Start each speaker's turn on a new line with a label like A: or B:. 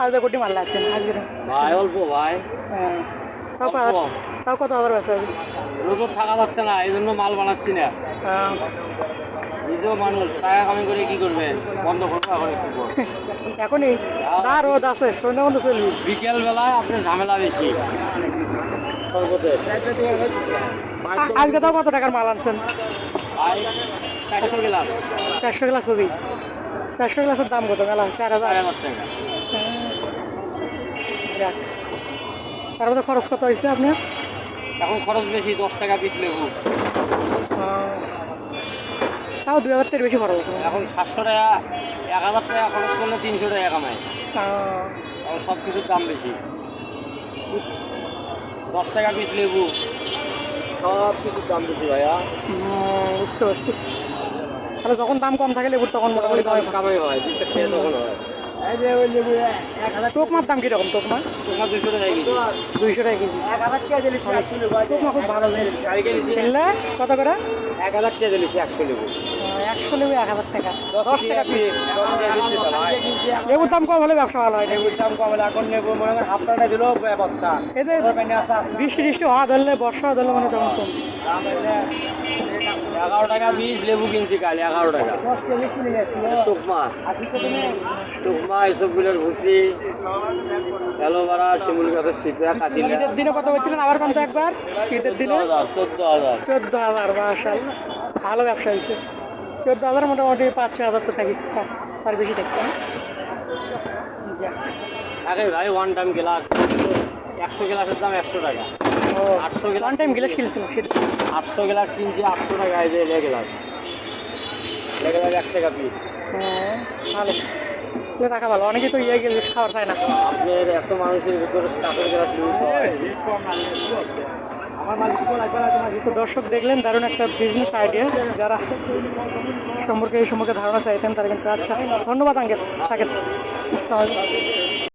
A: আজ কোটি মাল লাগছেন আজকে
B: ভাই অল্প ভাই।
A: হ্যাঁ তাও কত আবার বেচা হবে?
B: রোদ থাকা যাচ্ছে না, এই জন্য মাল বানাচ্ছি না। নিজেও মানুষ টাকা কামাই করে কি করবেন, বন্ধ করবো এখন একটু পর।
A: এখনই না রোদ আছে, সন্ধ্যা বন্ধ চলবি।
B: বিকেল বেলায় আপনার ঝামেলা বেশি।
A: আজকে তাও কত টাকার মাল আনছেন?
B: ভাই 400 গ্লাস।
A: 400 গ্লাস হবে? 400 গ্লাসের দাম কত? মেলা 4000
B: টাকা।
A: যাক, তার মধ্যে খরচ কত হয়েছে আপনার?
B: এখন খরচ বেশি, 10 টাকা পিস লেবু।
A: তাও 2000 টাকার বেশি খরচ।
B: এখন 700 টাকা, 1000 টাকা খরচ করলে 300 টাকা কামায়। এখন সব কিছুর দাম বেশি। 10 টাকা পিস লেবু, সব কিছুর দাম বেশি ভাইয়া।
A: বুঝতে পারছি। তাহলে যখন দাম কম থাকে লেবুর তখন মোটামুটি
B: কামাই হয়, 200 টাকা তখন হয়।
A: টোকমার দাম কিরকম? টোকমা
B: 200 টাকা কেজি।
A: 200 টাকা কেজি। টোকমা খুব ভালো কিনলে কত করে?
B: 1000 টাকা দিয়েছি 100 লেবু।
A: 100 লেবু 1000 টাকা, 10 টাকা পিস। লেবুর দাম কম হলে ব্যবসা ভালো হয়।
B: লেবুর দাম কম হলে এখন নেবো মনে করেন হাফ টাকা দিলেও বস্তা।
A: এতে বৃষ্টি টিষ্টি হওয়া ধরলে, বর্ষা ধরলে মানে তখন কম।
B: 11 টাকা পিস লেবু কিনছি কাল, 11 টাকা। টুকমা এসবগুলোর ভুসি, অ্যালোভেরা, শিমুল গাছের শিপা, কাটিলা।
A: ঈদের দিনে কত বলছিলেন আবার? কত একবার ঈদের দিনে?
B: 14,000।
A: 14,000, মাশাআল্লাহ, ভালো ব্যবসা হয়েছে। 14,000 মোটামুটি 5-6 হাজার তো থাকিস, তার বেশি থাকতো না।
B: আগে ভাই ওয়ান টাইম গ্লাস 100 গ্লাসের দাম 100 টাকা। 800 গ্লাস
A: ওয়ান টাইম গ্লাস কিনছিলাম,
B: 800 গ্লাস কিনছি 800 টাকা। এই যে গ্লাস 1 টাকা পিস।
A: হ্যাঁ ভালো, টাকা ভালো। অনেকে তো ইয়ে গ্লাস খাওয়ার চায় না।
B: আপনার এত মানুষের ভিতরে কাপড় গ্লাস
A: তো দর্শক দেখলেন, দারুণ একটা বিজনেস আইডিয়া। যারা এই সম্পর্কে ধারণা চাইতেন তারা কিন্তু। আচ্ছা, ধন্যবাদ আঙ্কেল, থাকেন।